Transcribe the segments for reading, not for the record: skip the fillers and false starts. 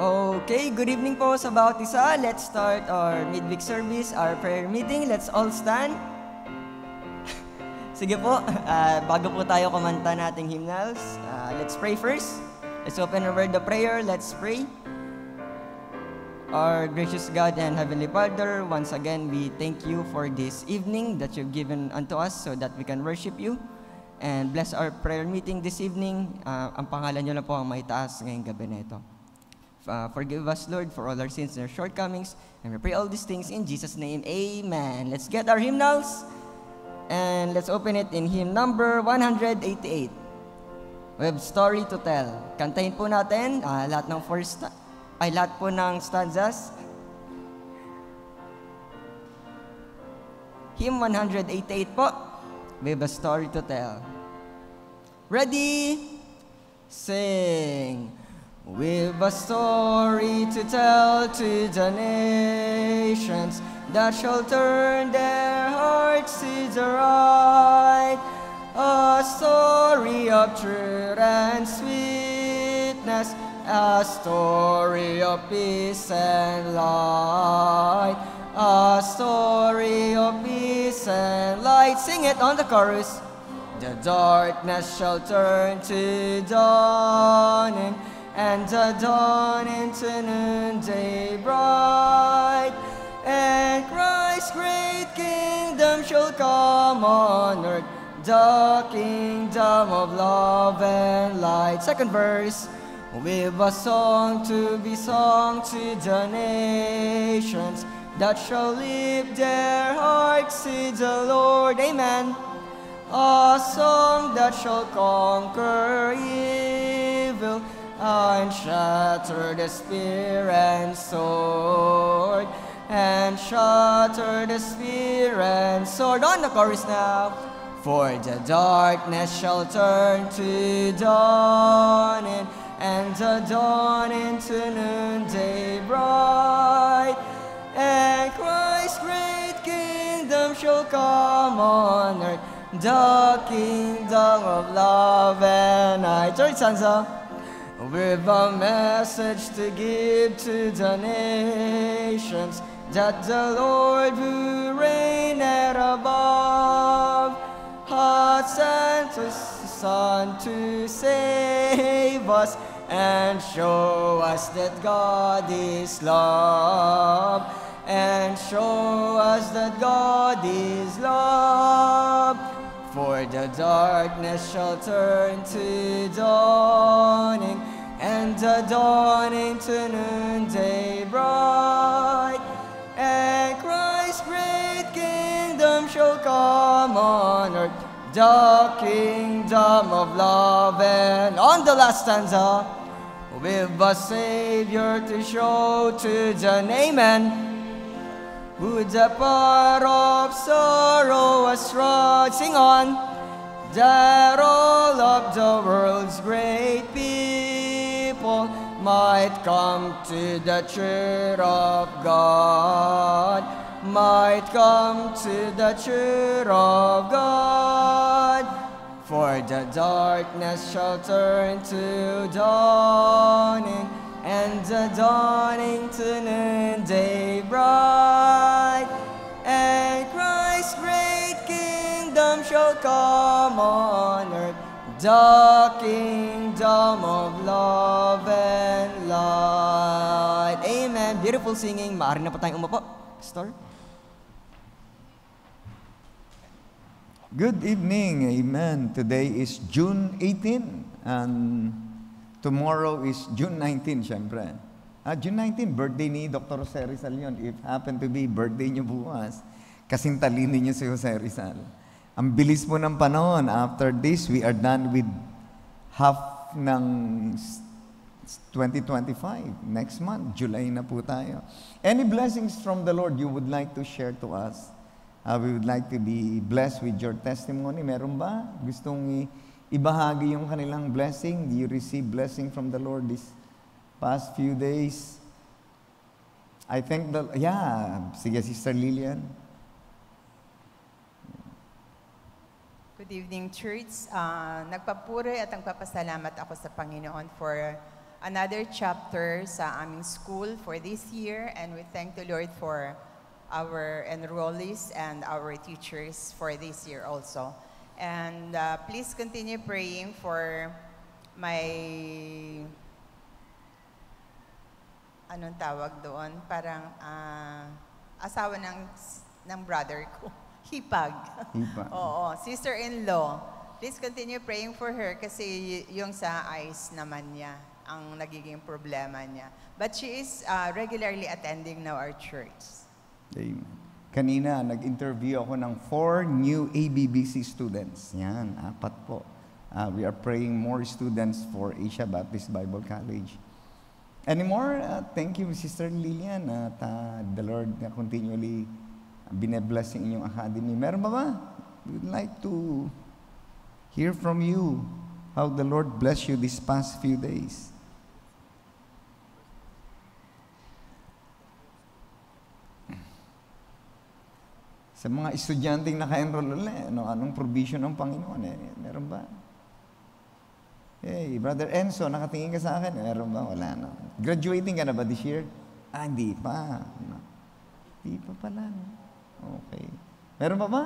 Okay, good evening po sa bawat isa. Let's start our midweek service, our prayer meeting. Let's all stand. Sige po, bago po tayo kumanta nating hymnals, let's pray first. Let's open our word of prayer. Let's pray. Our gracious God and Heavenly Father, once again, we thank you for this evening that you've given unto us so that we can worship you. And bless our prayer meeting this evening. Ang pangalan nyo lang po ang maitaas ngayong gabi na ito. Forgive us, Lord, for all our sins and our shortcomings. And we pray all these things in Jesus' name. Amen. Let's get our hymnals. And let's open it in hymn number 188. We have story to tell. Kantahin po natin lahat ng lahat po ng stanzas. Hymn 188 po. We have a story to tell. Ready? Sing. We've a story to tell to the nations that shall turn their hearts to the right. A story of truth and sweetness, a story of peace and light, a story of peace and light. Sing it on the chorus. The darkness shall turn to dawning, and the dawn into noonday bright, and Christ's great kingdom shall come on earth, the kingdom of love and light. Second verse. With a song to be sung to the nations that shall lift their hearts to the Lord. Amen. A song that shall conquer evil and shatter the spear and sword, and shatter the spear and sword. On the chorus now. For the darkness shall turn to dawning, and the dawn into noonday bright, and Christ's great kingdom shall come on earth, the kingdom of love and light. Third stanza. With a message to give to the nations, that the Lord who reigneth above hath sent His Son to save us and show us that God is love, and show us that God is love. For the darkness shall turn to dawning, and the dawning to noonday bright, and Christ's great kingdom shall come on earth, the kingdom of love. And on the last stanza, with a Savior to show to the Amen, who the power of sorrow was struck. Sing on. That all of the world's great people might come to the church of God, might come to the church of God. For the darkness shall turn to dawning, and the dawning to noonday bright, and Christ's great kingdom shall come on earth, the kingdom of love and light. Amen. Beautiful singing. Maaari na po tayong umupo. Pastor? Good evening. Amen. Today is June 18 and tomorrow is June 19, syempre. June 19, birthday ni Dr. Jose Rizal yun. If happen to be birthday niyo bukas, kasing talino niyo si Jose Rizal. Ang bilis mo ng panahon. After this, we are done with half ng 2025. Next month, July na po tayo. Any blessings from the Lord you would like to share to us? We would like to be blessed with your testimony. Meron ba? Gustong ibahagi yung kanilang blessing? Do you receive blessing from the Lord this past few days? I think sige, Sister Lillian. Good evening, church. Nagpapuri at nagpapasalamat ako sa Panginoon for another chapter sa aming school for this year, and we thank the Lord for our enrollees and our teachers for this year also. And please continue praying for my, anong tawag doon? Parang asawa ng brother ko. Hipag. Hipag. Oo, sister-in-law. Please continue praying for her kasi yung sa eyes naman niya ang nagiging problema niya. But she is regularly attending now our church. Amen. Kanina, nag-interview ako ng 4 new ABBC students. Yan, 4 po. We are praying more students for Asia Baptist Bible College. Anymore, thank you, Sister Lilian. At the Lord continually bine-bless yung inyong academy. Meron ba? We would like to hear from you how the Lord bless you these past few days. Sa mga estudyanteng naka-enroll ulit, anong provision ng Panginoon? Meron ba? Hey, Brother Enzo, nakatingin ka sa akin. Meron ba? Wala na. Graduating ka na ba this year? Hindi pa. Hindi pa pala. Okay. Meron ba?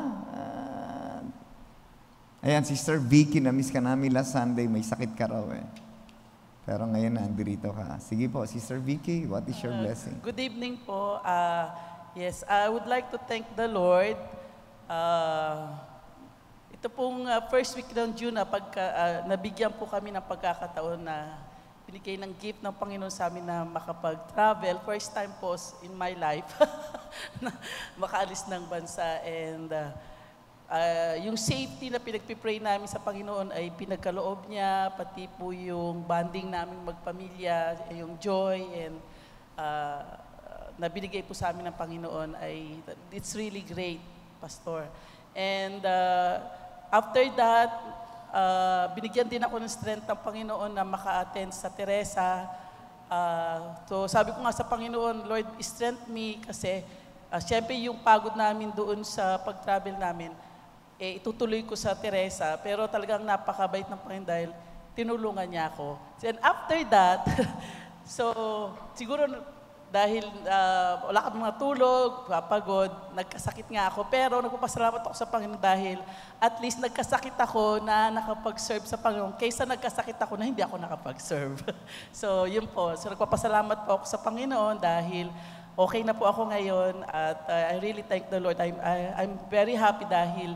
Ayan, Sister Vicky, na-miss ka namin last Sunday, may sakit ka raw Pero ngayon, nandirito ka. Sige po, Sister Vicky, what is your blessing? Good evening po. Yes, I would like to thank the Lord. Ito pong first week ng June, nabigyan po kami ng pagkakataon na binigay ng gift ng Panginoon sa amin na makapag-travel. First time po in my life na makaalis ng bansa. And yung safety na pinagpipray namin sa Panginoon ay pinagkaloob niya, pati po yung bonding namin magpamilya, yung joy and na binigay po sa amin ng Panginoon ay it's really great, Pastor. And after that, binigyan din ako ng strength ng Panginoon na maka-attend sa Teresa. So sabi ko nga sa Panginoon, Lord, strength me kasi syempre yung pagod namin doon sa pag-travel namin, itutuloy ko sa Teresa, pero talagang napakabait ng Panginoon dahil tinulungan niya ako. And after that, so siguro dahil wala kami mga tulog, pagod, nagkasakit nga ako, pero nagpapasalamat ako sa Panginoon dahil at least nagkasakit ako na nakapag-serve sa Panginoon kaysa nagkasakit ako na hindi ako nakapag-serve. So yun po, so nagpapasalamat po ako sa Panginoon dahil okay na po ako ngayon at I really thank the Lord. I'm very happy dahil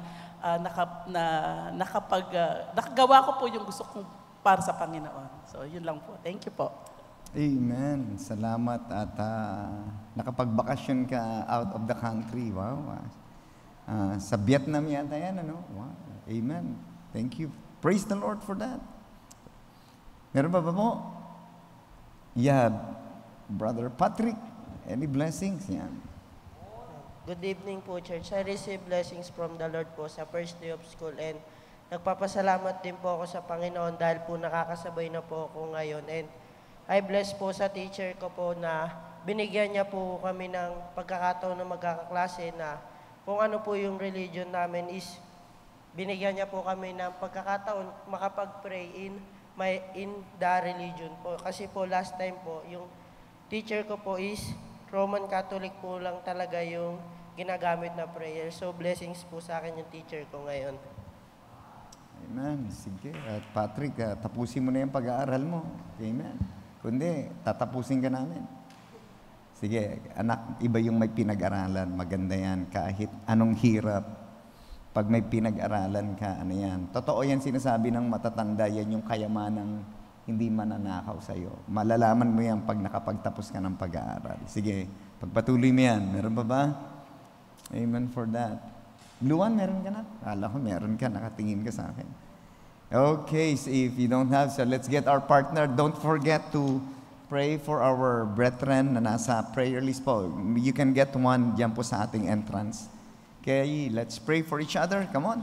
nakagawa ko po yung gusto kong para sa Panginoon. So, yun lang po. Thank you po. Amen. Salamat at nakapagbakasyon ka out of the country. Wow. Sa Vietnam yata yan, ano? Wow. Amen. Thank you. Praise the Lord for that. Meron ba mo? Yeah, Brother Patrick. Any blessings? Yan. Good evening po, Church. I receive blessings from the Lord po sa first day of school and nagpapasalamat din po ako sa Panginoon dahil po nakakasabay na po ako ngayon. And I bless po sa teacher ko po na binigyan niya po kami ng pagkakataon na magkakaklase na kung ano po yung religion namin is binigyan niya po kami ng pagkakataon makapag-pray in the religion po. Kasi po last time po, yung teacher ko po is Roman Catholic po lang talaga yung ginagamit na prayer. So, blessings po sa akin yung teacher ko ngayon. Amen. Sige. At Patrick, tapusin mo na yung pag-aaral mo. Amen. Kundi, tatapusin ka namin. Sige, anak, iba yung may pinag-aralan. Maganda yan. Kahit anong hirap. Pag may pinag-aralan ka, ano yan. Totoo yan sinasabi ng matatanda, yan yung kayamanang hindi mananakaw sa'yo. Malalaman mo yan pag nakapagtapos ka ng pag-aaral. Sige, pagpatuloy mo yan. Meron ba? Amen for that. Luan, meron ka na? Kala ko meron ka, nakatingin ka sa akin. Okay, so if you don't have, so let's get our partner. Don't forget to pray for our brethren na nasa prayer list po. You can get one dyan po sa ating entrance. Okay, let's pray for each other. Come on.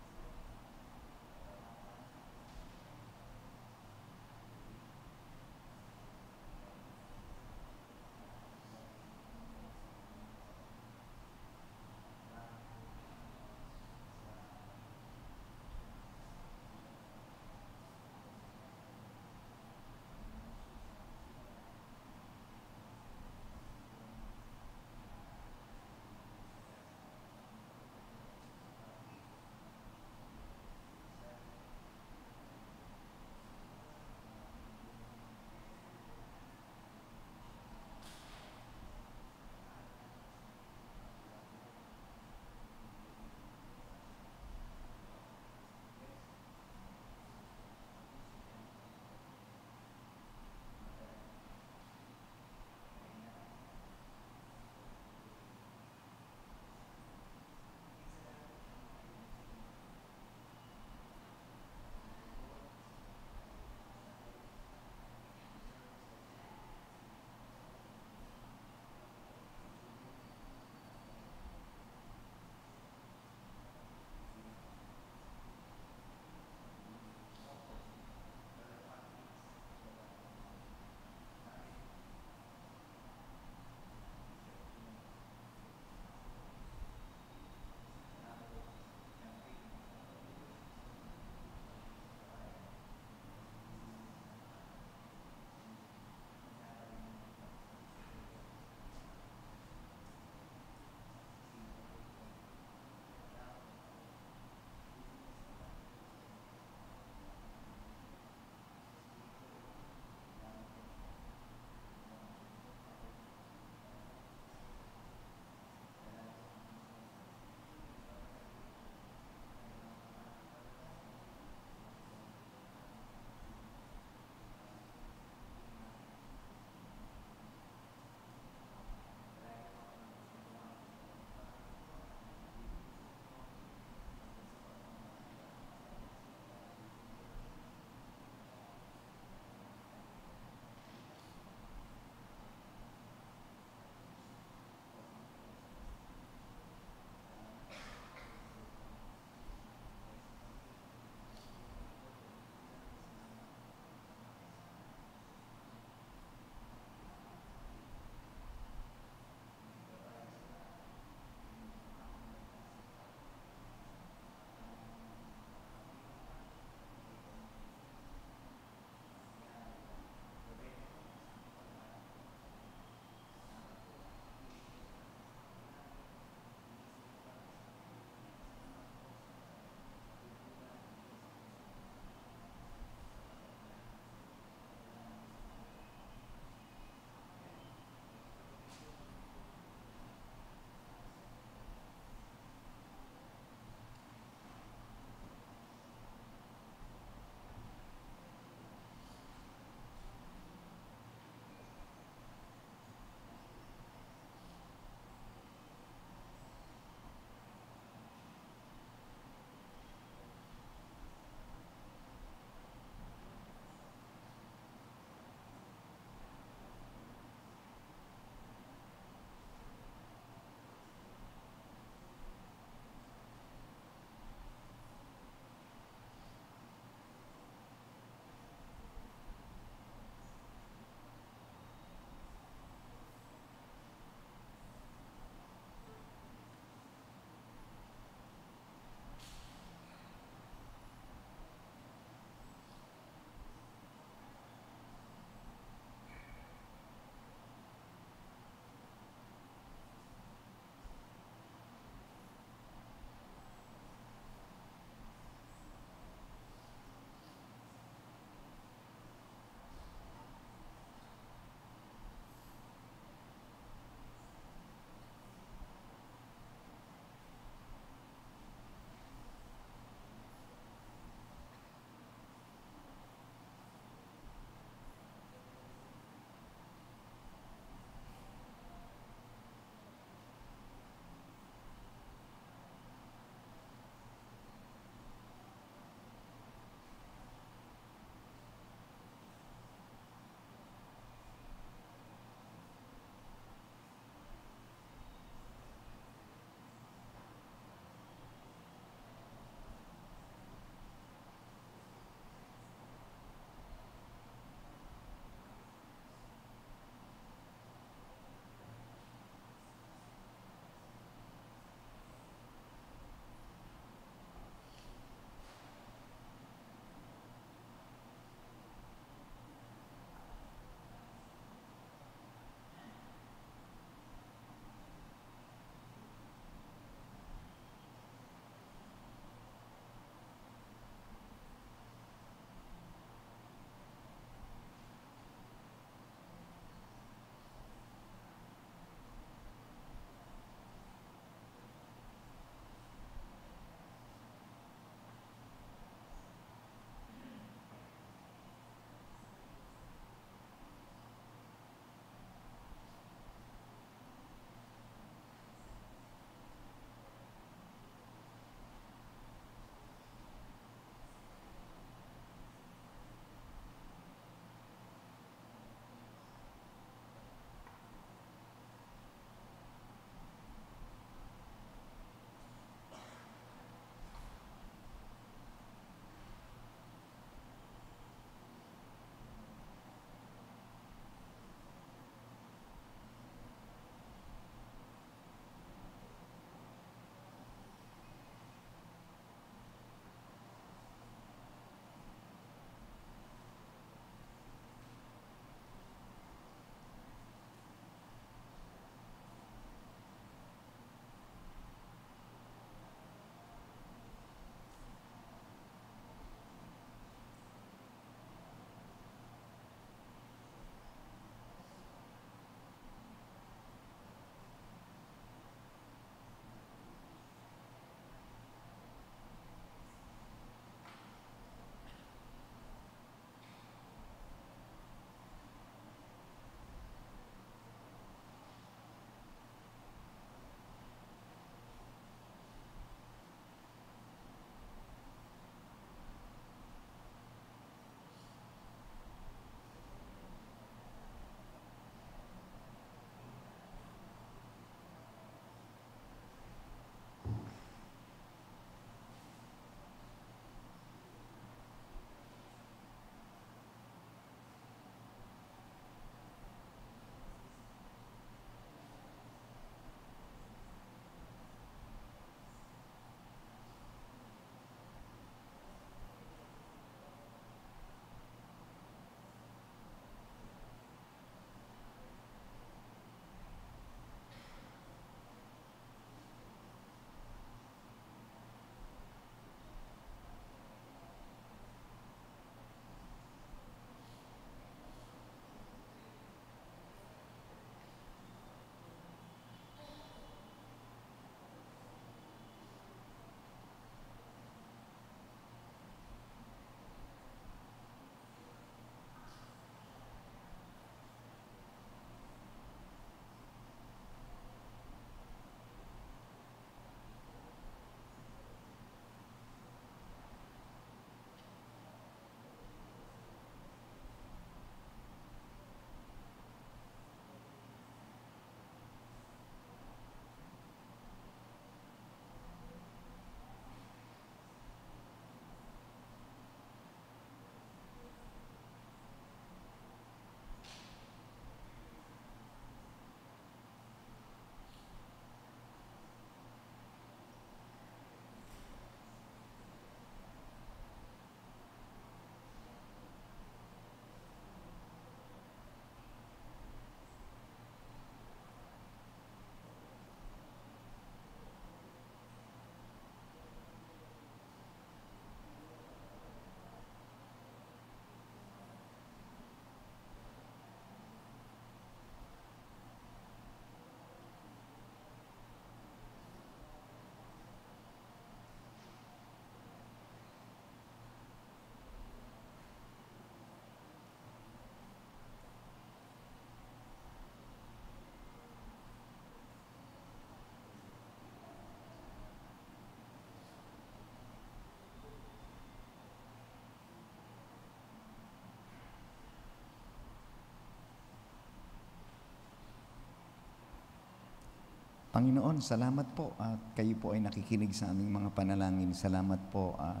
Panginoon, salamat po at kayo po ay nakikinig sa aming mga panalangin. Salamat po at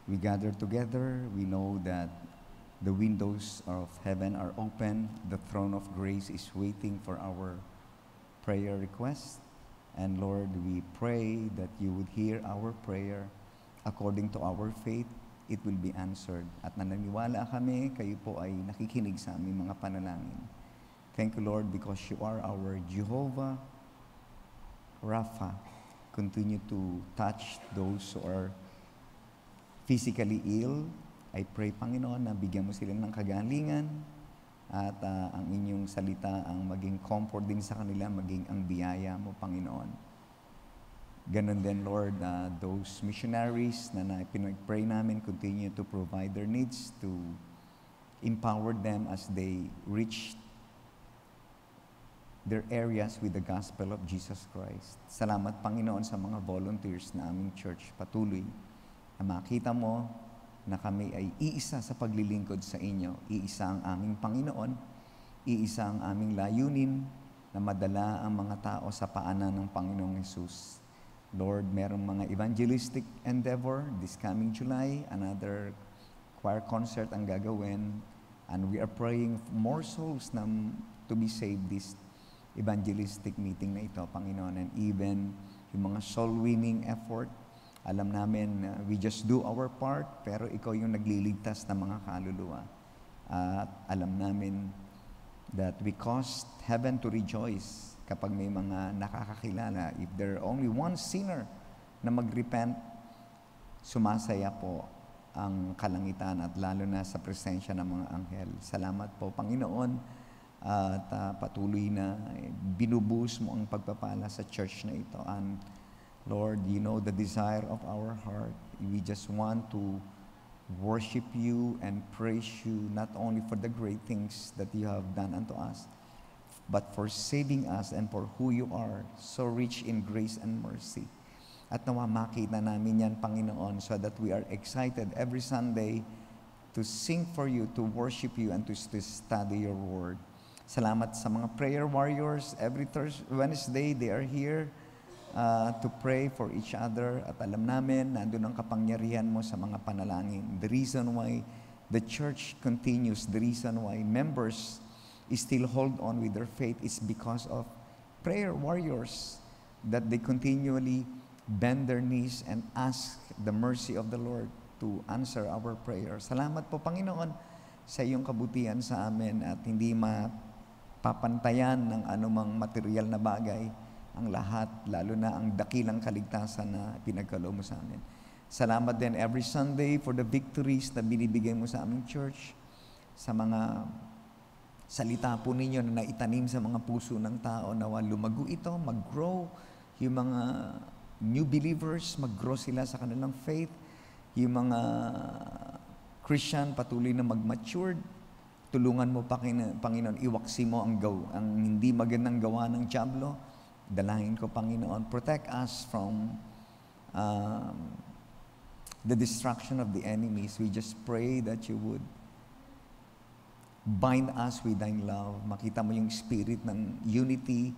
we gather together. We know that the windows of heaven are open. The throne of grace is waiting for our prayer request. And Lord, we pray that you would hear our prayer according to our faith. It will be answered. At naniniwala kami, kayo po ay nakikinig sa aming mga panalangin. Thank you, Lord, because you are our Jehovah Rapha. Continue to touch those who are physically ill. I pray, Panginoon, na bigyan mo sila ng kagalingan at ang inyong salita ang maging comfort din sa kanila, maging ang biyaya mo, Panginoon. Ganon din, Lord, those missionaries na pinag-pray namin, continue to provide their needs, to empower them as they reach their areas with the gospel of Jesus Christ. Salamat, Panginoon, sa mga volunteers na aming church. Patuloy na makita mo na kami ay iisa sa paglilingkod sa inyo. Iisa ang aming Panginoon, iisa ang aming layunin na madala ang mga tao sa paanan ng Panginoong Hesus. Lord, merong mga evangelistic endeavor this coming July, another choir concert ang gagawin, and we are praying for more souls na to be saved this evangelistic meeting na ito, Panginoon, and even yung mga soul-winning effort. Alam namin, we just do our part, pero ikaw yung nagliligtas ng mga kaluluwa. At alam namin that we cause heaven to rejoice kapag may mga nakakakilala. If there are only one sinner na mag-repent, sumasaya po ang kalangitan at lalo na sa presensya ng mga anghel. Salamat po, Panginoon, at patuloy na binubuhos mo ang pagpapala sa church na ito. And Lord, you know the desire of our heart. We just want to worship you and praise you not only for the great things that you have done unto us, but for saving us and for who you are, so rich in grace and mercy. At nawa makita namin yan, Panginoon, so that we are excited every Sunday to sing for you, to worship you, and to study your word. Salamat sa mga prayer warriors. Every Wednesday, they are here to pray for each other. At alam namin, nandun ang kapangyarihan mo sa mga panalangin. The reason why the church continues, the reason why members still hold on with their faith is because of prayer warriors, that they continually bend their knees and ask the mercy of the Lord to answer our prayer. Salamat po, Panginoon, sa iyong kabutihan sa amin at hindi papantayan ng anumang material na bagay ang lahat, lalo na ang dakilang kaligtasan na pinagkaloob mo sa amin. Salamat din every Sunday for the victories na binibigay mo sa aming church, sa mga salita po ninyo na naitanim sa mga puso ng tao, na lumago ito, mag-grow, yung mga new believers, mag-grow sila sa kanilang faith, yung mga Christian patuloy na mag-matured. Tulungan mo, Panginoon, iwaksi mo ang hindi magandang gawa ng dyablo. Dalangin ko, Panginoon, protect us from the destruction of the enemies. We just pray that you would bind us with thine love. Makita mo yung spirit ng unity,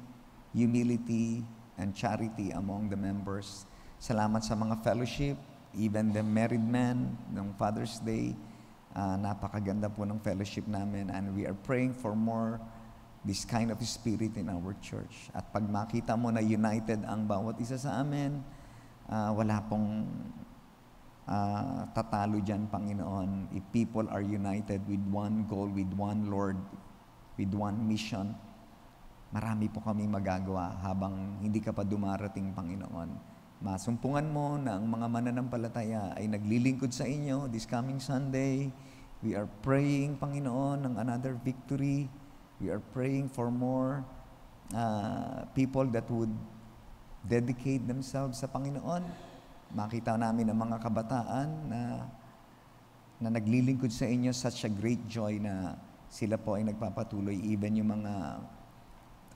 humility, and charity among the members. Salamat sa mga fellowship, even the married men ng Father's Day. Napakaganda po ng fellowship namin, and we are praying for more this kind of spirit in our church. At pag makita mo na united ang bawat isa sa amin, wala pong tatalo dyan, Panginoon. If people are united with one goal, with one Lord, with one mission, marami po kami magagawa habang hindi ka pa dumarating, Panginoon. Masumpungan mo na ang mga mananampalataya ay naglilingkod sa inyo this coming Sunday. We are praying, Panginoon, ng another victory. We are praying for more people that would dedicate themselves sa Panginoon. Makita namin ang mga kabataan na naglilingkod sa inyo, such a great joy na sila po ay nagpapatuloy. Even yung mga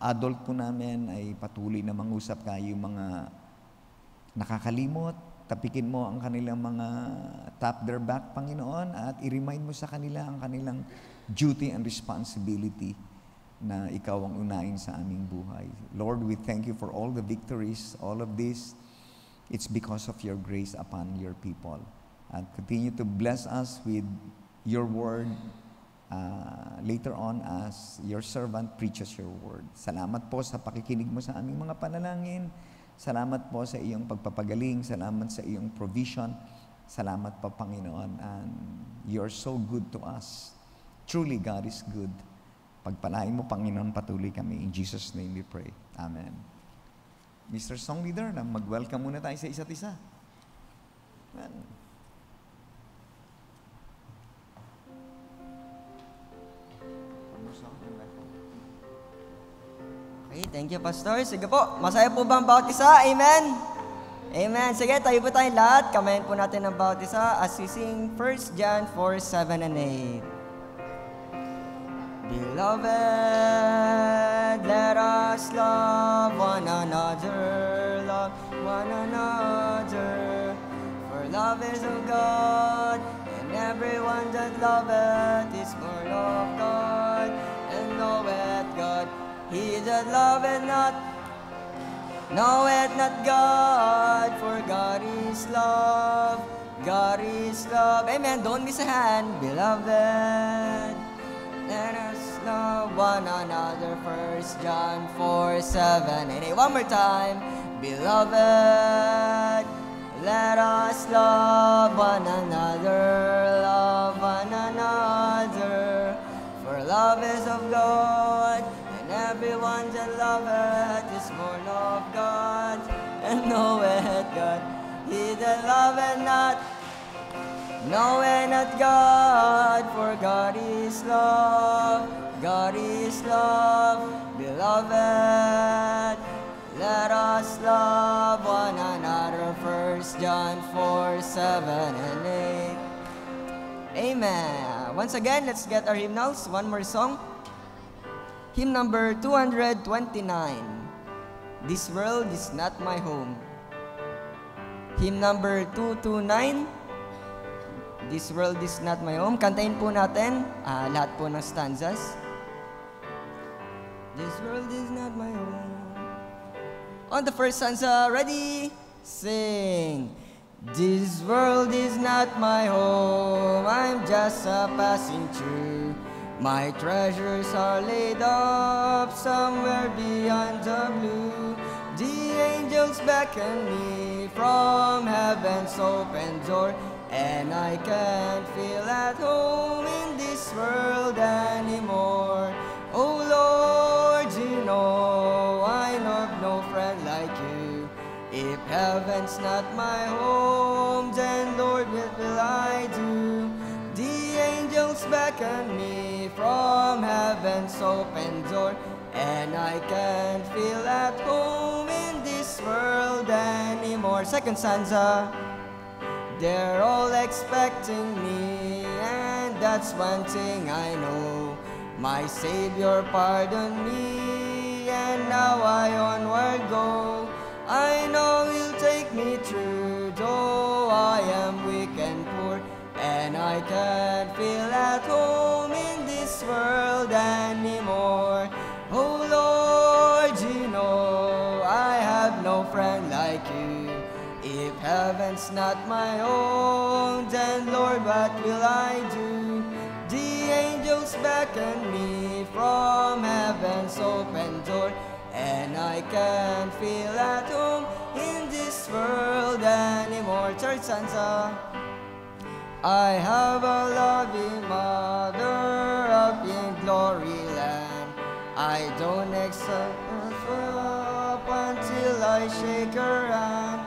adult po namin ay patuloy na mangusap kayo, yung mga nakakalimot, tapikin mo ang kanilang mga tap their back, Panginoon, at i-remind mo sa kanila ang kanilang duty and responsibility. na ikaw ang unahin sa aming buhay. Lord, we thank you for all the victories, all of this. It's because of your grace upon your people. And continue to bless us with your word later on as your servant preaches your word. Salamat po sa pakikinig mo sa aming mga panalangin. Salamat po sa iyong pagpapagaling. Salamat sa iyong provision. Salamat po, Panginoon. And you're so good to us. Truly, God is good. Pagpalain mo, Panginoon, patuloy kami. In Jesus' name we pray. Amen. Mr. Song Leader, mag-welcome muna tayo sa isa't isa. Amen. Okay, thank you, Pastor. Sige po, masaya po ba ang bawat isa? Amen? Amen. Sige, tayo po tayong lahat. Kamayan po natin ang bawat isa as we sing 1 John 4, 7 and 8. Beloved, let us love one another, for love is of God, and everyone that loveth is born of God, and knoweth God. He that loveth not, knoweth not God, for God is love. God is love. Amen. Don't miss a hand, beloved. Let us love one another. 1 John 4, 7 and 8. One more time. Beloved, let us love one another. Love one another. For love is of God, and everyone that loveth is born of God, and knoweth God. He that loveth not, knoweth not God, for God is love. God is love. Beloved, let us love one another. 1 John 4, 7 and 8. Amen. Once again, let's get our hymnals. One more song. Hymn number 229. This world is not my home. Hymn number 229. This world is not my home. Kantahin po natin lahat po ng stanzas. This world is not my home. On the first stanza, ready? Sing. This world is not my home. I'm just a passing through. My treasures are laid up somewhere beyond the blue. The angels beckon me from heaven's open door, and I can't feel at home in this world anymore. Oh Lord, you know I know no friend like you. If heaven's not my home, then Lord, what will I do? The angels beckon me from heaven's open door, and I can't feel at home in this world anymore. Second stanza. They're all expecting me, and that's one thing I know. My Savior pardoned me, and now I onward go. I know He'll take me through, though I am weak and poor, and I can't feel at home in this world anymore. Oh Lord, you know I have no friend like you. If heaven's not my own, then Lord, what will I do? The angels beckon me from heaven's open door, and I can't feel at home in this world anymore. Third stanza. I have a loving mother up in glory land. I don't accept her up until I shake her hand.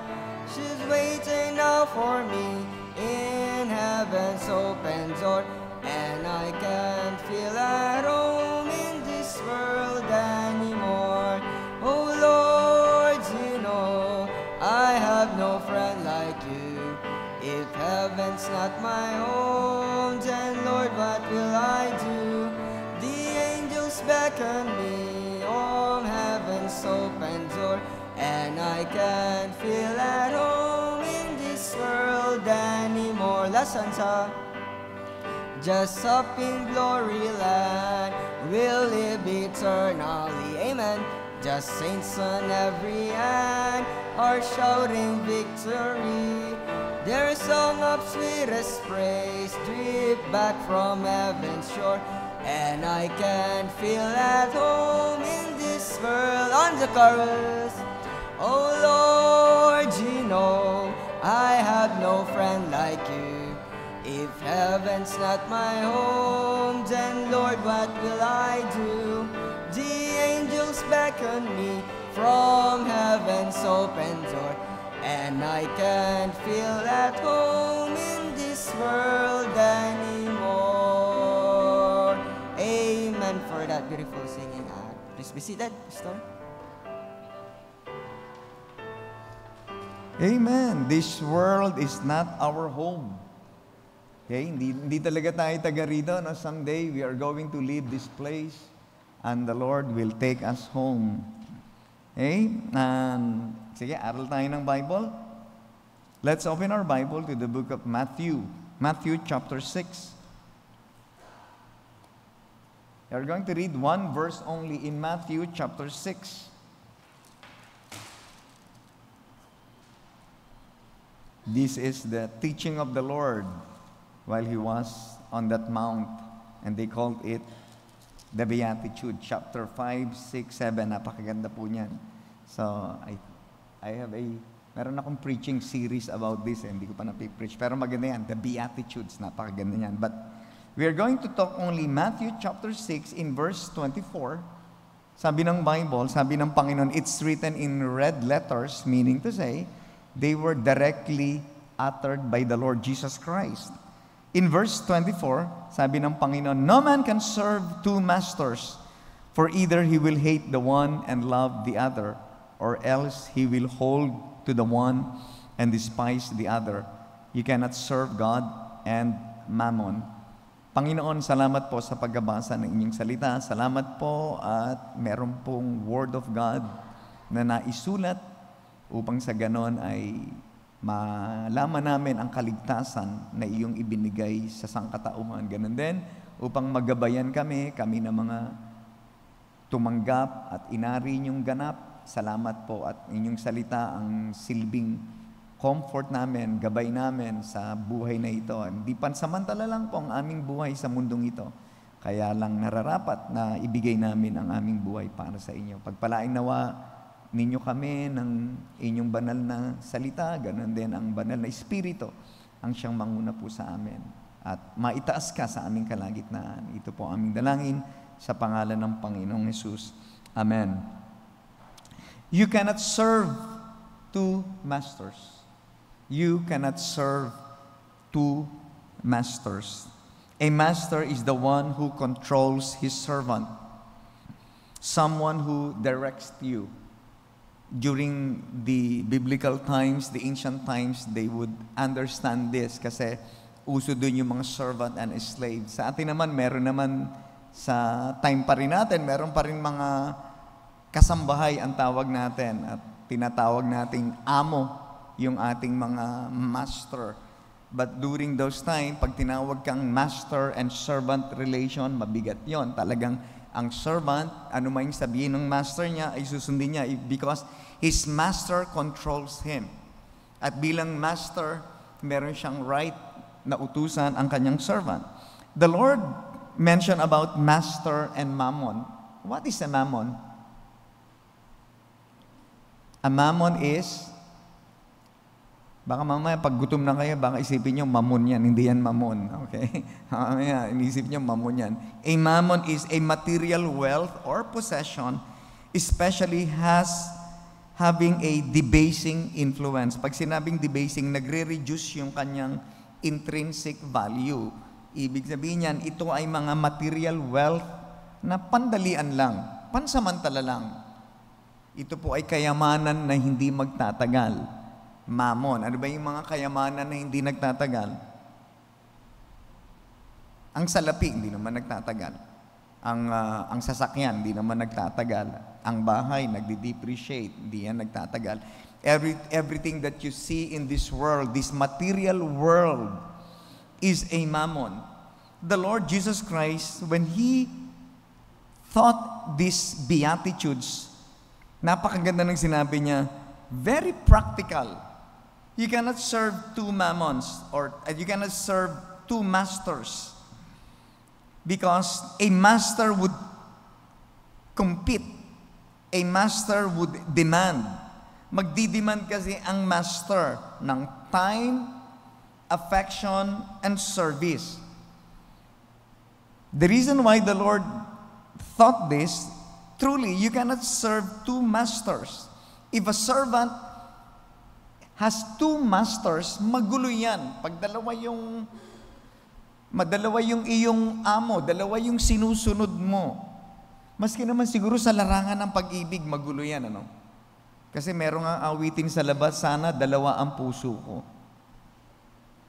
She's waiting now for me in heaven's open door, and I can't feel at home in this world anymore. Oh Lord, you know I have no friend like you. If heaven's not my home, then Lord, what will I do? The angels beckon me on heaven's open door, and I can't feel at home in this world anymore. Last stanza. just up in glory land, we'll live eternally. Amen. Just saints on every hand are shouting victory. Their song of sweetest praise drip back from heaven's shore, and I can feel at home in this world. On the chorus, oh Lord, you know I have no friend like you. If heaven's not my home, then Lord, what will I do? The angels beckon me from heaven's open door, and I can't feel at home in this world anymore. Amen for that beautiful singing. Please be seated, Pastor. Amen. This world is not our home. Okay? Hindi talaga tayo taga rito. No? Someday, we are going to leave this place and the Lord will take us home. Okay? Sige, aral tayo ng Bible. Let's open our Bible to the book of Matthew. Matthew chapter 6. We are going to read one verse only in Matthew chapter 6. This is the teaching of the Lord while He was on that mount, and they called it the Beatitude, chapter 5, 6, 7. Napakaganda po niyan. So, meron akong preaching series about this, hindi ko pa napipreach. Pero maganda yan, the Beatitudes, napakaganda yan. But we are going to talk only Matthew chapter 6 in verse 24. Sabi ng Bible, sabi ng Panginoon, it's written in red letters, meaning to say, they were directly uttered by the Lord Jesus Christ. In verse 24, sabi ng Panginoon, no man can serve two masters, for either he will hate the one and love the other, or else he will hold to the one and despise the other. You cannot serve God and mammon. Panginoon, salamat po sa pagbabasa ng inyong salita. Salamat po at meron pong Word of God na naisulat upang sa ganon ay malaman namin ang kaligtasan na iyong ibinigay sa sangkatauhan. Ganon din, upang magabayan kami na mga tumanggap at inari inyong ganap. Salamat po at inyong salita ang silbing comfort namin, gabay namin sa buhay na ito. Hindi pansamantala lang po ang aming buhay sa mundong ito. Kaya lang nararapat na ibigay namin ang aming buhay para sa inyo. Pagpalain nawa ninyo kami ng inyong banal na salita, ganun din ang banal na Espiritu ang siyang manguna po sa amin. At maitaas ka sa aming kalagitnaan. Ito po aming dalangin sa pangalan ng Panginoong Hesus. Amen. You cannot serve two masters. You cannot serve two masters. A master is the one who controls his servant. Someone who directs you. During the biblical times, the ancient times, they would understand this kasi uso dun yung mga servant and slave. Sa atin naman, meron naman sa time pa rin natin, meron pa rin mga kasambahay ang tawag natin at tinatawag nating amo yung ating mga master. But during those time, pag tinawag kang master and servant relation, mabigat yon. Talagang ang servant, ano man yung sabihin ng master niya, ay susundin niya because his master controls him. At bilang master, meron siyang right na utusan ang kanyang servant. The Lord mentioned about master and mammon. What is a mammon? A mammon is, baka mamaya pag gutom na kayo, baka isipin nyo mamon yan. Hindi yan mamon. Okay? Mamaya, inisip nyo mamon yan. A mammon is a material wealth or possession, especially having a debasing influence. Pag sinabing debasing, nagre-reduce yung kanyang intrinsic value. Ibig sabihin yan, ito ay mga material wealth na pandalian lang, pansamantala lang. Ito po ay kayamanan na hindi magtatagal. Mammon. Ano ba yung mga kayamanan na hindi nagtatagal? Ang salapi, hindi naman nagtatagal. Ang sasakyan, hindi naman nagtatagal. Ang bahay, nagde-depreciate, hindi yan nagtatagal. Everything that you see in this world, this material world, is a mammon. the Lord Jesus Christ, when He thought these Beatitudes, napakaganda ng sinabi niya, very practical. You cannot serve two mammons, or you cannot serve two masters, because a master would compete, a master would demand. Magdidemand kasi ang master ng time, affection, and service. The reason why the Lord thought this, truly, you cannot serve two masters. If a servant has two masters, magulo yan. Pag dalawa yung iyong amo, dalawa yung sinusunod mo. Maski naman siguro sa larangan ng pag-ibig, magulo yan, ano? Kasi merong ang awitin sa labas, sana dalawa ang puso ko.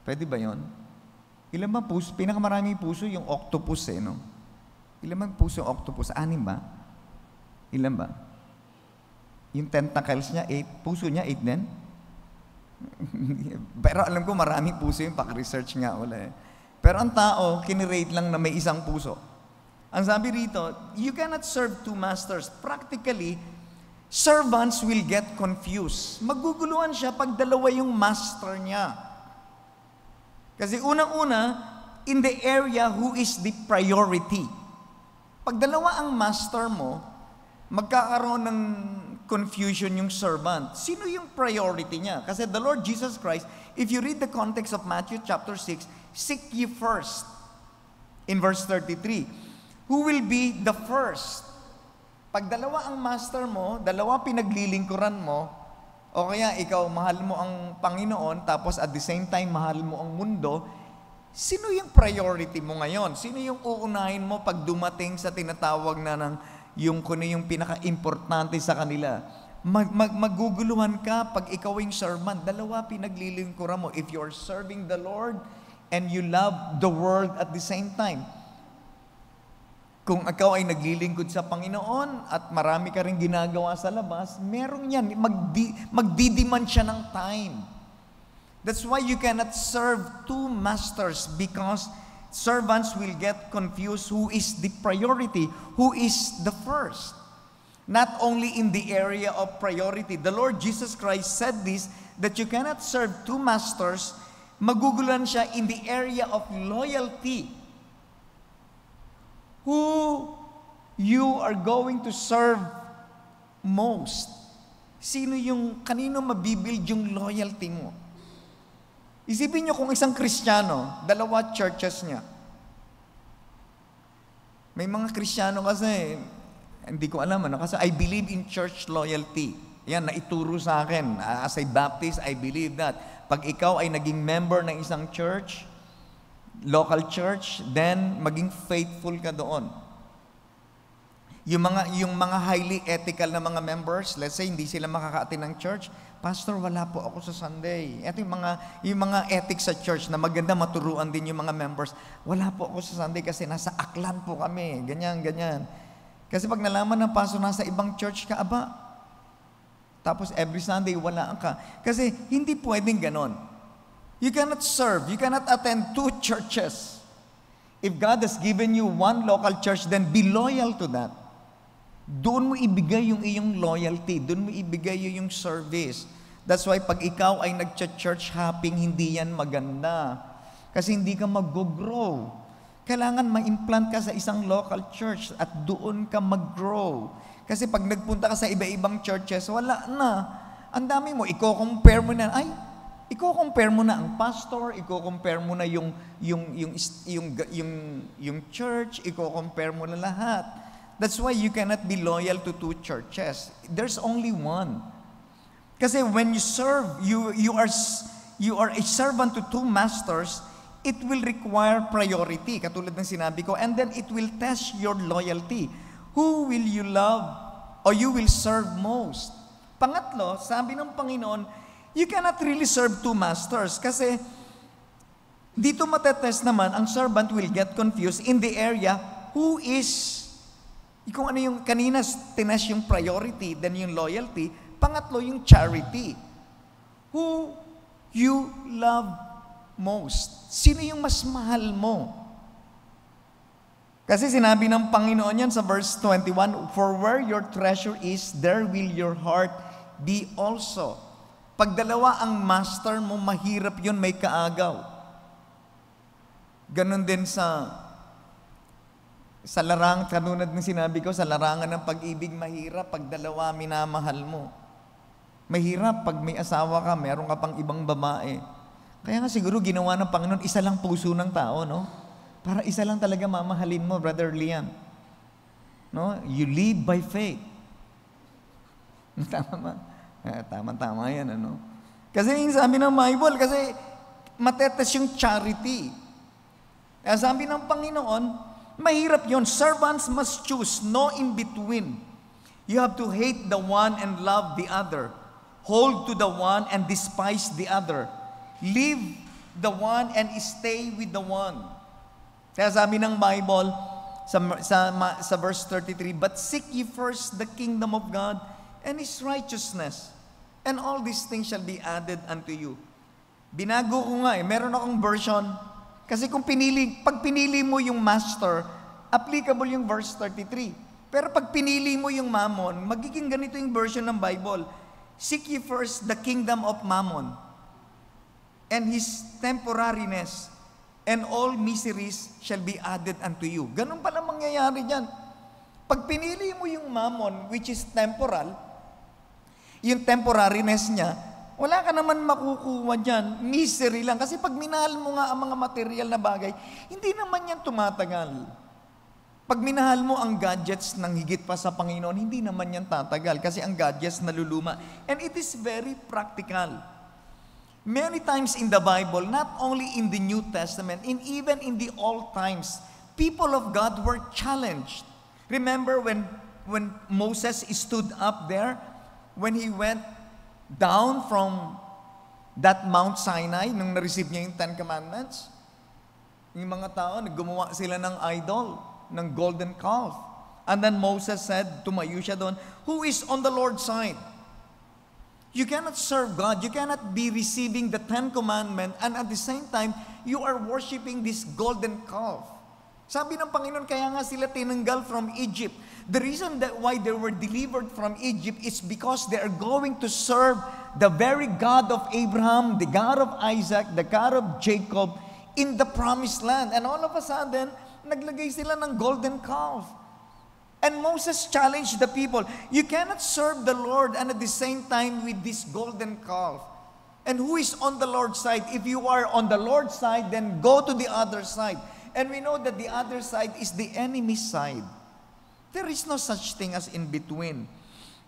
Pwede ba yon? Ilan ba puso? Pinakamaraming puso yung octopus, no? Ilan ba puso yung octopus? 6 ba? Ilan ba? Yung tentacles niya, 8. Puso niya, 8 din? Pero alam ko maraming puso yung pag-research nga ulit. Pero ang tao, kinirate lang na may isang puso. Ang sabi rito, you cannot serve two masters. Practically, servants will get confused. Maguguluhan siya pag dalawa yung master niya. Kasi unang-una, in the area who is the priority. Pag dalawa ang master mo, magkakaroon ng confusion yung servant. Sino yung priority niya? Kasi the Lord Jesus Christ, if you read the context of Matthew chapter 6, seek ye first. In verse 33, who will be the first? Pag dalawa ang master mo, dalawa pinaglilingkuran mo, o kaya ikaw mahal mo ang Panginoon, tapos at the same time mahal mo ang mundo, sino yung priority mo ngayon? Sino yung uunahin mo pag dumating sa tinatawag na ng yung kuno yung pinaka-importante sa kanila? Maguguluhan ka pag ikaw yung servant. Dalawa pinaglilingkuran mo. If you're serving the Lord and you love the world at the same time. Kung ikaw ay naglilingkod sa Panginoon at marami ka rin ginagawa sa labas, meron yan. Magdidiman siya ng time. That's why you cannot serve two masters, because servants will get confused who is the priority, who is the first. Not only in the area of priority. The Lord Jesus Christ said this, that you cannot serve two masters. Magugulan siya in the area of loyalty. Who you are going to serve most. Kanino mabibuild yung loyalty mo? Isipin nyo kung isang Kristiyano, dalawa churches niya. May mga Kristiyano kasi, hindi ko alam, kasi I believe in church loyalty. Yan, naituro sa akin. As a Baptist, I believe that. Pag ikaw ay naging member ng isang church, local church, then maging faithful ka doon. Yung mga highly ethical na mga members, let's say hindi sila makaka-attend ng church, Pastor, wala po ako sa Sunday. Ito yung mga ethics sa church na maganda maturuan din yung mga members. Wala po ako sa Sunday kasi nasa Aklan po kami. Ganyan. Kasi pag nalaman ng pastor nasa ibang church ka, tapos every Sunday wala ka. Kasi hindi pwedeng ganon. You cannot serve, you cannot attend two churches. If God has given you one local church, then be loyal to that. Doon mo ibigay yung iyong loyalty, doon mo ibigay yung service. That's why pag ikaw ay nag-church hopping, hindi yan maganda. Kasi hindi ka mag-grow. Kailangan ma-implant ka sa isang local church at doon ka mag-grow. Kasi pag nagpunta ka sa iba-ibang churches, wala na. Ang dami mo, i-compare mo na, i-compare mo na ang pastor, i-compare mo na yung church, i-compare mo na lahat. That's why you cannot be loyal to two churches. There's only one. Kasi when you serve, you are a servant to two masters, it will require priority, katulad ng sinabi ko, and then it will test your loyalty. Who will you love or you will serve most? Pangatlo, sabi ng Panginoon, you cannot really serve two masters kasi dito matetest naman, ang servant will get confused in the area who is, kung ano yung kanina tinest yung priority, then yung loyalty, pangatlo yung charity. Who you love most. Sino yung mas mahal mo? Kasi sinabi ng Panginoon yan sa verse 21, "For where your treasure is, there will your heart be also." Pag dalawa ang master mo, mahirap yun, may kaagaw. Ganon din sa larangan, kanunad ng sinabi ko, sa larangan ng pag-ibig, mahirap pag dalawa minamahal mo. Mahirap pag may asawa ka, meron ka pang ibang babae. Kaya nga siguro ginawa ng Panginoon, isa lang puso ng tao, no? Para isa lang talaga mamahalin mo, Brother Liam. No? You live by faith. Tama ba? Tama yan, ano? Kasi yung sabi ng Bible, kasi matetes yung charity. Kaya sabi ng Panginoon, mahirap yun. Servants must choose, no in between. You have to hate the one and love the other. Hold to the one and despise the other. Leave the one and stay with the one. Kaya sabi ng Bible, sa verse 33, "But seek ye first the kingdom of God and His righteousness, and all these things shall be added unto you." Binago ko nga meron akong version. Kasi pag pinili mo yung master, applicable yung verse 33. Pero pag pinili mo yung mammon, magiging ganito yung version ng Bible. "Seek ye first the kingdom of mammon, and his temporariness, and all miseries shall be added unto you." Ganun pala mangyayari dyan. Pag pinili mo yung mammon, which is temporal, yung temporariness niya, wala ka naman makukuha dyan. Misery lang. Kasi pag minahal mo nga ang mga material na bagay, hindi naman yan tumatagal. Pag minahal mo ang gadgets ng higit pa sa Panginoon, hindi naman yan tatagal. Kasi ang gadgets naluluma. And it is very practical. Many times in the Bible, not only in the New Testament, even in the old times, people of God were challenged. Remember when Moses stood up there, when he went down from that Mount Sinai, nung na-receive niya yung 10 Commandments, yung mga tao, gumawa sila ng idol, ng golden calf. And then Moses said, tumayo siya doon, "Who is on the Lord's side?" You cannot serve God, you cannot be receiving the 10 Commandments, and at the same time, you are worshiping this golden calf. Sabi ng Panginoon, kaya nga sila tinanggal from Egypt. The reason that why they were delivered from Egypt is because they are going to serve the very God of Abraham, the God of Isaac, the God of Jacob in the promised land. And all of a sudden, naglagay sila ng golden calf. And Moses challenged the people, you cannot serve the Lord and at the same time with this golden calf. And who is on the Lord's side? If you are on the Lord's side, then go to the other side. And we know that the other side is the enemy's side. There is no such thing as in between.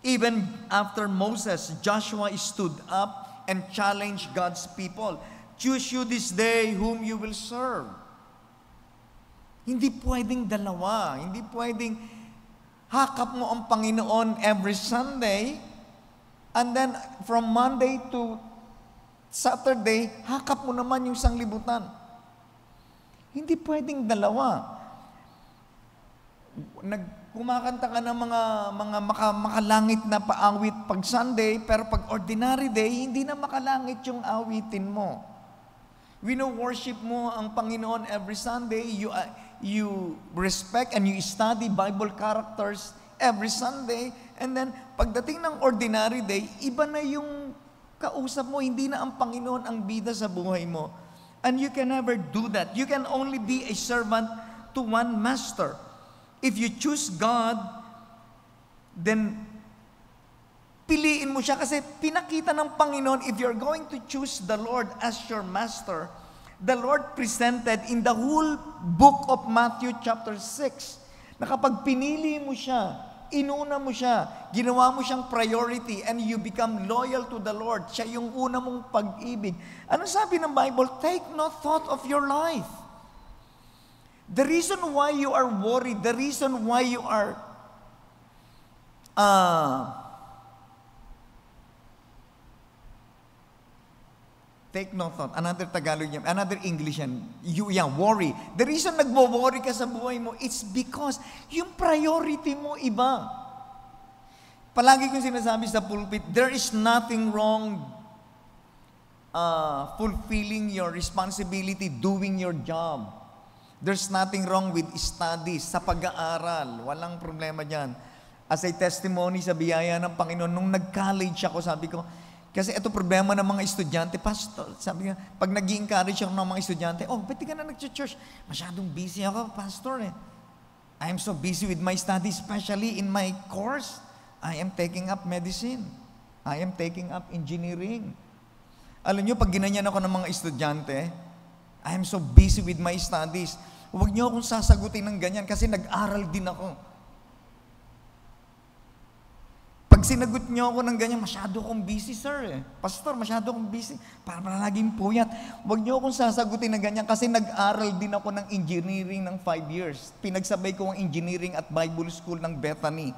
Even after Moses, Joshua stood up and challenged God's people. Choose you this day whom you will serve. Hindi pwedeng dalawa. Hindi pwedeng hakap mo ang Panginoon every Sunday, and then from Monday to Saturday, hakap mo naman yung sanglibutan. Hindi pwedeng dalawa. Kumakanta ka ng mga makalangit na paawit pag Sunday, pero pag ordinary day, hindi na makalangit yung awitin mo. We know worship mo ang Panginoon every Sunday, you respect and you study Bible characters every Sunday, and then pagdating ng ordinary day, iba na yung kausap mo, hindi na ang Panginoon ang bida sa buhay mo. And you can never do that. You can only be a servant to one master. If you choose God, then piliin mo siya kasi pinakita ng Panginoon, if you're going to choose the Lord as your master, the Lord presented in the whole book of Matthew chapter 6, na kapag pinili mo siya, inuna mo siya, ginawa mo siyang priority, and you become loyal to the Lord, siya yung una mong pag-ibig. Ano sabi ng Bible? Take no thought of your life. The reason why you are worried, the reason why you are take no thought. Another Tagalog yan, another English yan. Worry. The reason nagwo-worry ka sa buhay mo, it's because yung priority mo iba. Palagi kong sinasabi sa pulpit, there is nothing wrong fulfilling your responsibility, doing your job. There's nothing wrong with studies, sa pag-aaral. Walang problema dyan. As a testimony sa biyaya ng Panginoon, nung nag-college ako, sabi ko, kasi ito problema ng mga estudyante, pastor, sabi nga, pag nag-i-encourage ako ng mga estudyante, ba't di ka na nag-church? Masyadong busy ako, pastor eh. I am so busy with my studies, especially in my course. I am taking up medicine. I am taking up engineering. Alam nyo, pag ginanyan ako ng mga estudyante, I am so busy with my studies. Huwag nyo akong sasagutin ng ganyan kasi nag-aral din ako. Pag sinagot nyo ako ng ganyan, masyado akong busy, sir. Pastor, masyado akong busy. Para laging puyat. Huwag nyo akong sasagutin ng ganyan kasi nag-aral din ako ng engineering ng 5 years. Pinagsabay ko ang engineering at Bible School ng Bethany.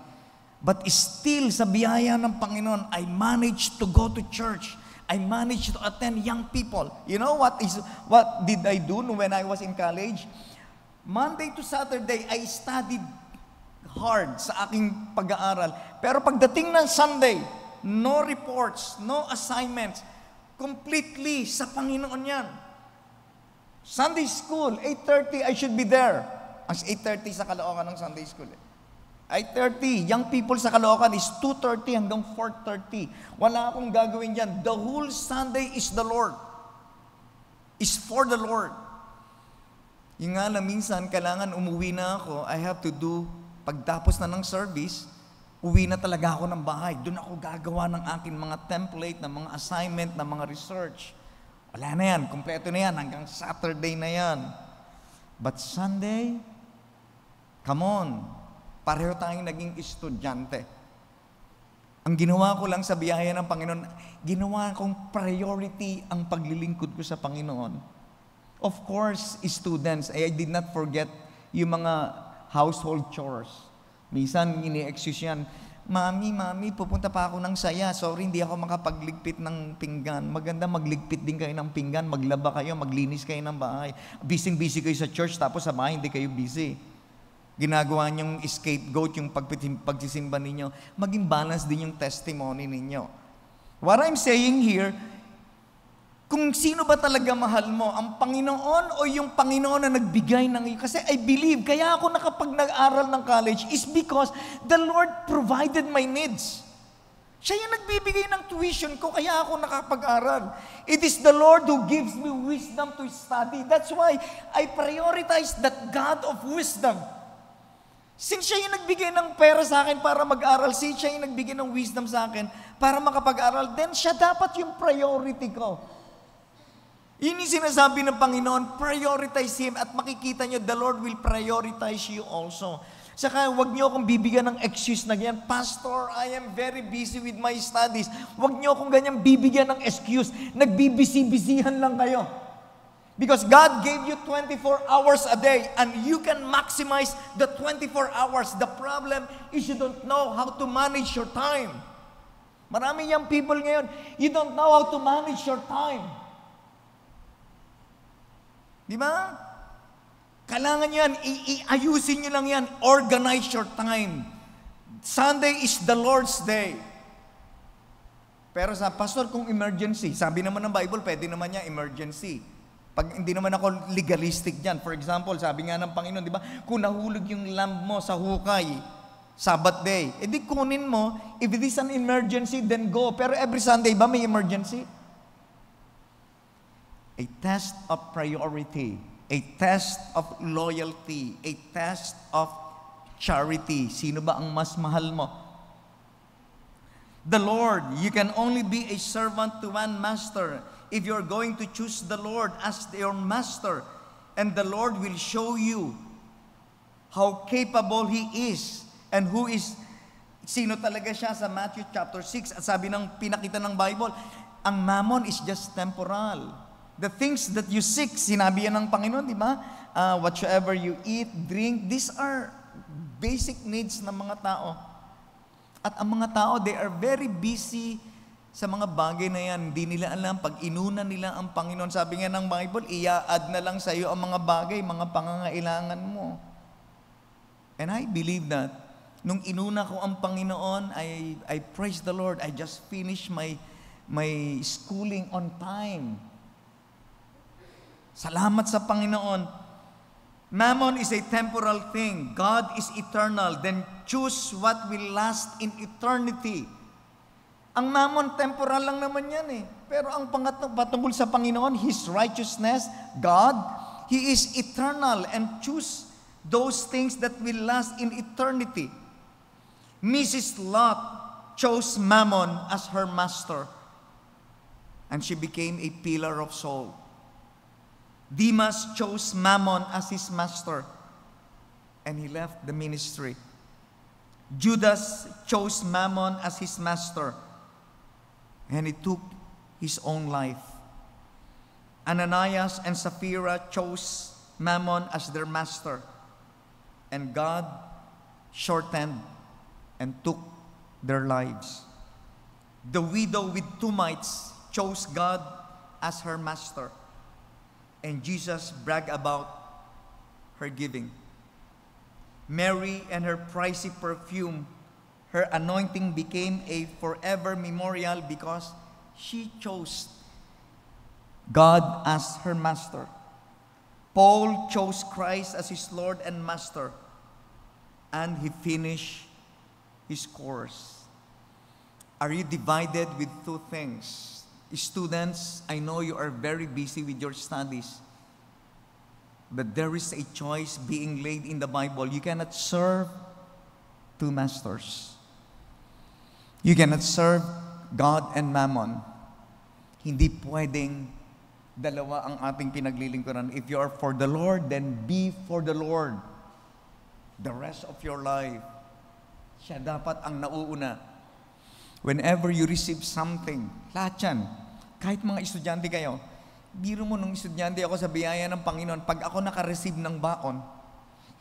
But still, sa biyaya ng Panginoon, I managed to go to church. I managed to attend young people. You know what did I do when I was in college? Monday to Saturday, I studied hard sa aking pag-aaral. Pero pagdating ng Sunday, no reports, no assignments, completely sa Panginoon yan. Sunday school, 8:30, I should be there. As 8:30 sa Caloocan ng Sunday school. 8:30, young people sa Caloocan is 2:30 hanggang 4:30. Wala akong gagawin dyan. The whole Sunday is the Lord. Is for the Lord. Yung nga lang, minsan, kailangan umuwi na ako, I have to do, pagtapos na ng service, uwi na talaga ako ng bahay. Doon ako gagawa ng aking mga template, ng mga assignment, ng mga research. Wala na yan, kompleto na yan, hanggang Saturday na yan. But Sunday, come on, pareho tayong naging estudyante. Ang ginawa ko lang sa biyaya ng Panginoon, ginawa kong priority ang paglilingkod ko sa Panginoon. Of course, students, I did not forget yung mga household chores. Minsan, ini-excuse yan, Mami, pupunta pa ako ng saya. Sorry, hindi ako makapagligpit ng pinggan. Maganda magligpit din kayo ng pinggan, maglaba kayo, maglinis kayo ng bahay. Busy kayo sa church, tapos sa bahay, hindi kayo busy. Ginagawa niyong scapegoat yung pagsisimba ninyo. Maging balance din yung testimony ninyo. What I'm saying here, kung sino ba talaga mahal mo, ang Panginoon o yung Panginoon na nagbigay ng iyo? Kasi I believe, kaya ako nag-aral ng college is because the Lord provided my needs. Siya yung nagbibigay ng tuition ko, kaya ako nakapag-aral. It is the Lord who gives me wisdom to study. That's why I prioritize that God of wisdom. Since siya yung nagbigay ng pera sa akin para mag-aral, since siya yung nagbigay ng wisdom sa akin para makapag-aral, then siya dapat yung priority ko. Yun yung sinasabi ng Panginoon, prioritize Him at makikita nyo, the Lord will prioritize you also. Saka huwag nyo akong bibigyan ng excuse na ganyan, Pastor, I am very busy with my studies. Huwag nyo akong ganyan bibigyan ng excuse, nagbibisi-bisihan lang kayo. Because God gave you 24 hours a day and you can maximize the 24 hours. The problem is you don't know how to manage your time. Marami young people ngayon, you don't know how to manage your time. Di ba? Kailangan yan, ayusin nyo lang yan. Organize your time. Sunday is the Lord's day. Pero sa pastor, kung emergency, sabi naman ng Bible, pwede naman niya emergency. Pag hindi naman ako legalistic dyan. For example, sabi nga ng Panginoon, di ba? Kung nahulog yung lamb mo sa hukay, Sabbath day, edi kunin mo, if it is an emergency, then go. Pero every Sunday ba may emergency? A test of priority, a test of loyalty, a test of charity. Sino ba ang mas mahal mo? The Lord. You can only be a servant to one master if you're going to choose the Lord as your master. And the Lord will show you how capable He is and who is, sino talaga siya sa Matthew chapter 6. At sabi ng pinakita ng Bible, ang mammon is just temporal. The things that you seek, sinabi yan ng Panginoon, di ba? Whatsoever you eat, drink, these are basic needs ng mga tao. At ang mga tao, they are very busy sa mga bagay na yan. Hindi nila alam, pag inuna nila ang Panginoon, sabi nga ng Bible, i-add na lang sa iyo ang mga bagay, mga pangangailangan mo. And I believe that, nung inuna ko ang Panginoon, I praise the Lord, I just finished my schooling on time. Salamat sa Panginoon. Mammon is a temporal thing. God is eternal. Then choose what will last in eternity. Ang mammon, temporal lang naman yan eh. Pero ang patungkol sa Panginoon, His righteousness, God, He is eternal and choose those things that will last in eternity. Mrs. Lot chose mammon as her master, and she became a pillar of salt. Demas chose mammon as his master, and he left the ministry. Judas chose mammon as his master, and he took his own life. Ananias and Sapphira chose mammon as their master, and God shortened and took their lives. The widow with 2 mites chose God as her master, and Jesus bragged about her giving. Mary and her pricey perfume, her anointing became a forever memorial because she chose God as her master. Paul chose Christ as his Lord and Master, and he finished his course. Are you divided with 2 things? Students, I know you are very busy with your studies, but there is a choice being laid in the Bible. You cannot serve 2 masters. You cannot serve God and Mammon. Hindi pwedeng dalawa ang ating pinaglilingkuran. If you are for the Lord, then be for the Lord. The rest of your life, siya dapat ang nauuna. Whenever you receive something, lahat yan, kahit mga estudyante kayo, biro mo nung estudyante ako sa biyaya ng Panginoon, pag ako naka-receive ng baon,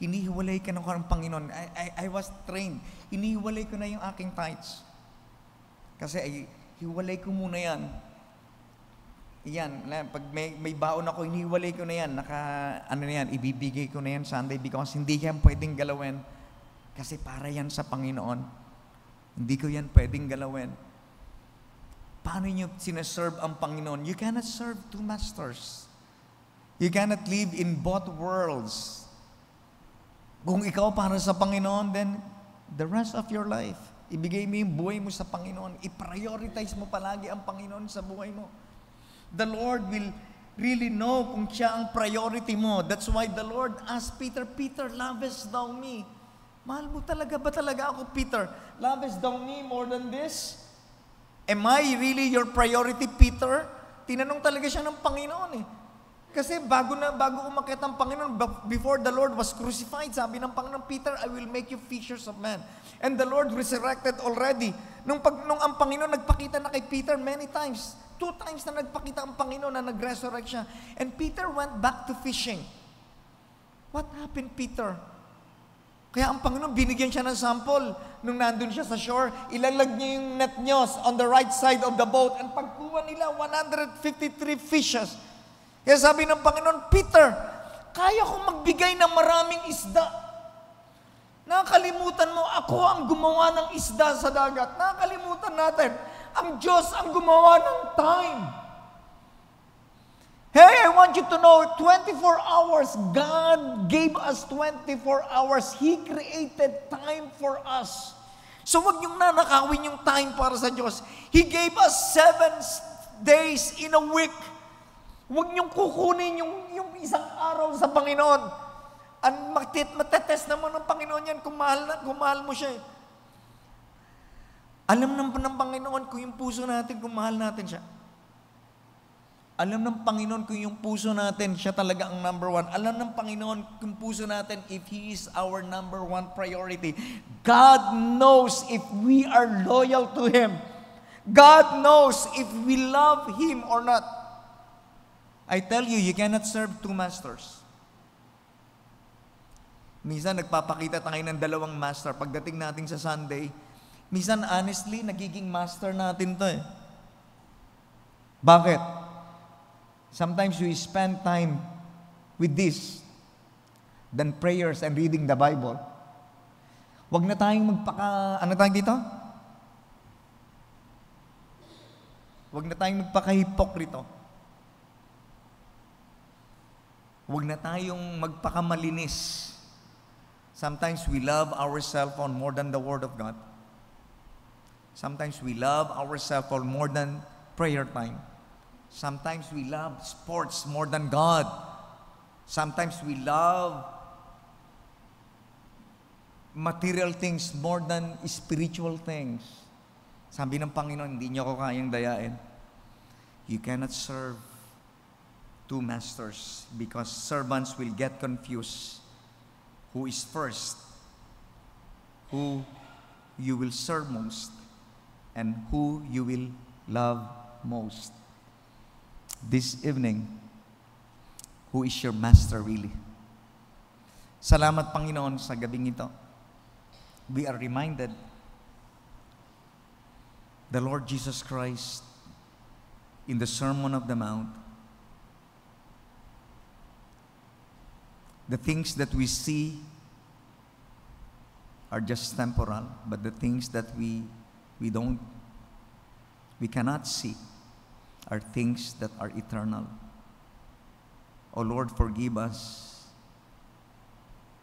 hinihiwalay ka ng Panginoon. I was trained. Hinihiwalay ko na yung aking tithes. Kasi hiwalay ko muna yan. Yan, pag may baon ako, hinihiwalay ko na yan. Ibibigay ko na yan Sunday because hindi yan pwedeng galawin. Kasi para yan sa Panginoon. Hindi ko yan pwedeng galawin. Paano nyo sinaserve ang Panginoon? You cannot serve 2 masters. You cannot live in both worlds. Kung ikaw para sa Panginoon, then the rest of your life, ibigay mo yung buhay mo sa Panginoon. I-prioritize mo palagi ang Panginoon sa buhay mo. The Lord will really know kung siya ang priority mo. That's why the Lord asked Peter, Peter, lovest thou me? Mahal mo talaga ba talaga ako, Peter? Lovest thou me more than this? Am I really your priority, Peter? Tinanong talaga siya ng Panginoon eh. Kasi bago umakyat ang Panginoon, before the Lord was crucified, sabi ng Panginoon, Peter, I will make you fishers of men. And the Lord resurrected already. Nung ang Panginoon nagpakita na kay Peter many times, 2 times na nagpakita ang Panginoon na nag-resurrect siya. And Peter went back to fishing. What happened, Peter? Kaya ang Panginoon, binigyan siya ng sample. Nung nandun siya sa shore, ilalag niya yung net niya on the right side of the boat. And pagkuha nila, 153 fishes. Kaya sabi ng Panginoon, Peter, kaya kong magbigay ng maraming isda. Nakakalimutan mo, ako ang gumawa ng isda sa dagat. Nakakalimutan natin, ang Diyos ang gumawa ng time. Hey, I want you to know, 24 hours, God gave us 24 hours. He created time for us. So wag niyong nanakawin yung time para sa Diyos. He gave us 7 days in a week. Wag niyong kukunin yung isang araw sa Panginoon. Matetest naman ng Panginoon yan kung mahal mo siya. Alam ng Panginoon kung yung puso natin, kung mahal natin siya. Alam ng Panginoon kung yung puso natin, siya talaga ang number 1. Alam ng Panginoon kung puso natin, if He is our number 1 priority. God knows if we are loyal to Him. God knows if we love Him or not. I tell you, you cannot serve 2 masters. Minsan, nagpapakita tayo ng 2 master. Pagdating natin sa Sunday, minsan, honestly, nagiging master natin to eh. Bakit? Sometimes we spend time with this than prayers and reading the Bible. Huwag na tayong ano tayong dito? Huwag na tayong magpaka-hipokrito. Huwag na tayong magpakamalinis. Sometimes we love our cell phone more than the Word of God. Sometimes we love our cell phone more than prayer time. Sometimes we love sports more than God. Sometimes we love material things more than spiritual things. Sabi ng Panginoon, hindi niyo ako kayang dayain. You cannot serve two masters because servants will get confused. Who is first? Who you will serve most? And who you will love most? This evening, who is your master really? Salamat, Panginoon, sa gabing ito. We are reminded the Lord Jesus Christ in the Sermon of the Mount, the things that we see are just temporal, but the things that we cannot see are things that are eternal. O Lord, forgive us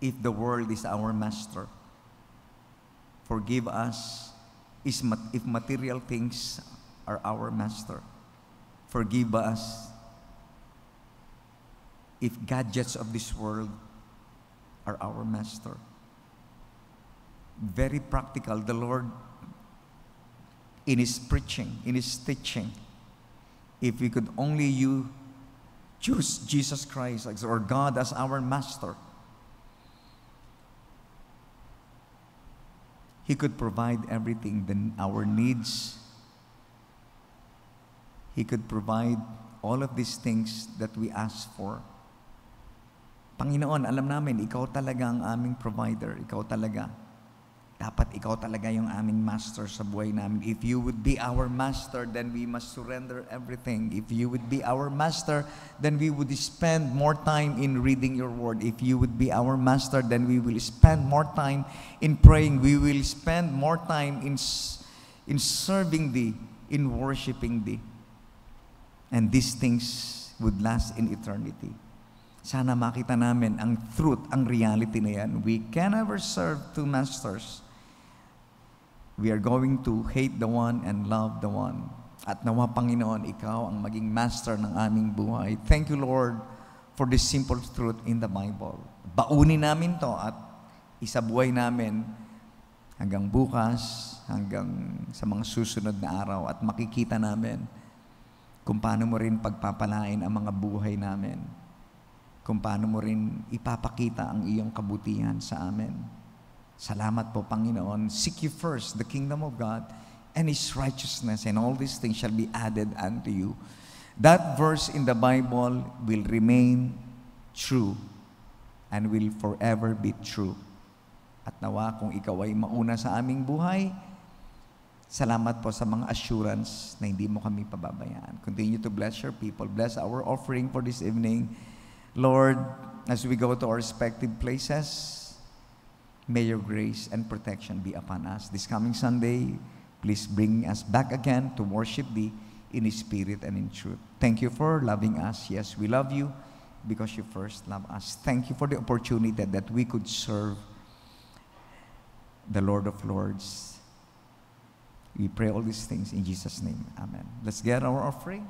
if the world is our master. Forgive us if material things are our master. Forgive us if gadgets of this world are our master. Very practical, the Lord, in His preaching, in His teaching, if we could only choose Jesus Christ or God as our master, He could provide everything, then our needs. He could provide all of these things that we ask for. Panginoon, alam namin, Ikaw talaga ang aming provider. Ikaw talaga. Dapat Ikaw talaga yung aming master sa buhay namin. If you would be our master, then we must surrender everything. If you would be our master, then we would spend more time in reading your word. If you would be our master, then we will spend more time in praying. We will spend more time in serving Thee, in worshiping Thee. And these things would last in eternity. Sana makita namin ang truth, ang reality na yan. We can never serve two masters. We are going to hate the one and love the one. At nawa, Panginoon, Ikaw ang maging master ng aming buhay. Thank you, Lord, for this simple truth in the Bible. Baunin namin to at isabuhay namin hanggang bukas, hanggang sa mga susunod na araw at makikita namin kung paano mo rin pagpapalain ang mga buhay namin. Kung paano mo rin ipapakita ang iyong kabutihan sa amin. Salamat po, Panginoon. Seek you first the kingdom of God and His righteousness, and all these things shall be added unto you. That verse in the Bible will remain true and will forever be true. At nawa, kung Ikaw ay mauna sa aming buhay, salamat po sa mga assurance na hindi mo kami pababayaan. Continue to bless your people. Bless our offering for this evening. Lord, as we go to our respective places, may your grace and protection be upon us. This coming Sunday, please bring us back again to worship Thee in Spirit and in truth. Thank you for loving us. Yes, we love You because You first love us. Thank You for the opportunity that we could serve the Lord of Lords. We pray all these things in Jesus' name. Amen. Let's get our offering.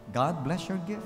God bless your gift.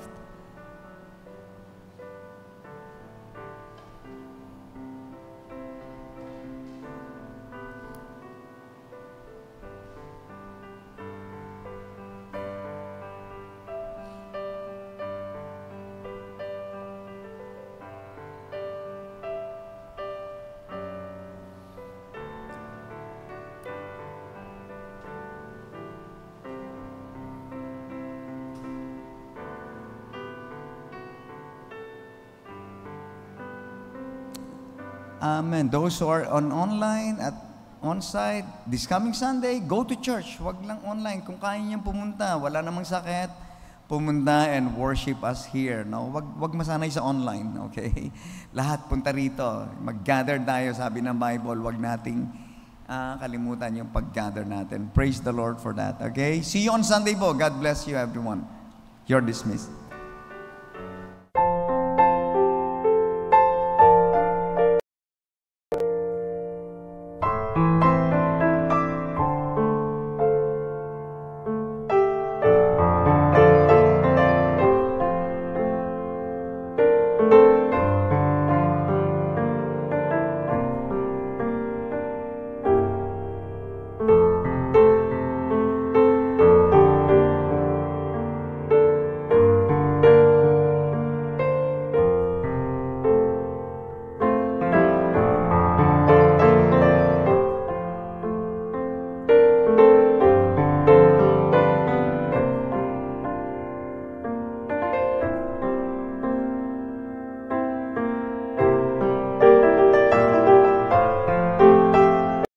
Amen. Those who are online at on-site, this coming Sunday, go to church. Huwag lang online. Kung kaya niyang pumunta, wala namang sakit, pumunta and worship us here. No? Wag masanay sa online, okay? Lahat punta rito. Mag-gather tayo, sabi ng Bible, wag nating kalimutan yung pag-gather natin. Praise the Lord for that, okay? See you on Sunday po. God bless you, everyone. You're dismissed.